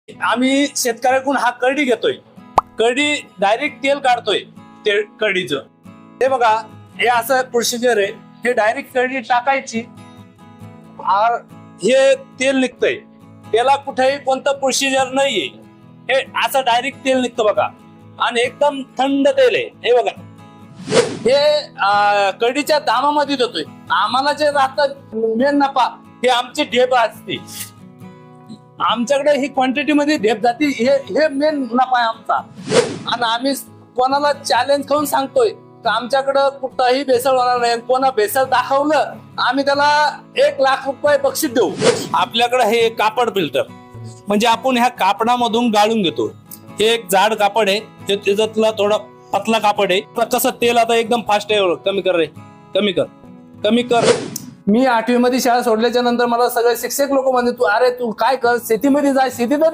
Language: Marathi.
आम्ही शेतकऱ्याकडून हा करडी घेतोय. करडी डायरेक्ट तेल काढतोय ते करडीचं. हे बघा, हे असं प्रोसिजर आहे. हे डायरेक्ट करडी टाकायची, हे तेल निघतंय. त्याला कुठेही कोणतं प्रोसिजर नाहीये. हे असं डायरेक्ट तेल निघतं बघा, आणि एकदम थंड तेल आहे. हे बघा, हे करडीच्या दामामध्ये देतोय. आम्हाला जे राहतं मेन नफा हे आमची ढेप असते. आमच्याकडे ही क्वांटिटी मध्ये ढेप जाती. हे मेन नफा आहे आमचा. आणि आम्ही कोणाला चॅलेंज करून सांगतोय तर आमच्याकडं कुठंही भेसळ होणार नाही. कोणा भेसळ दाखवलं आम्ही त्याला 1,00,000 रुपये बक्षीस देऊ. आपल्याकडे हे कापड फिल्टर, म्हणजे आपण ह्या कापडामधून गाळून घेतो. हे एक जाड कापड आहे, हे त्याच्यातला थोडा पतला कापड आहे. कसं तेल आता एकदम फास्ट आहे. कमी कर रे, कमी कर. मी 8वी मध्ये शाळा सोडल्याच्या नंतर मला सगळे शिक्षक लोक म्हणले, तू काय कर, शेतीमध्ये जा, शेती तरी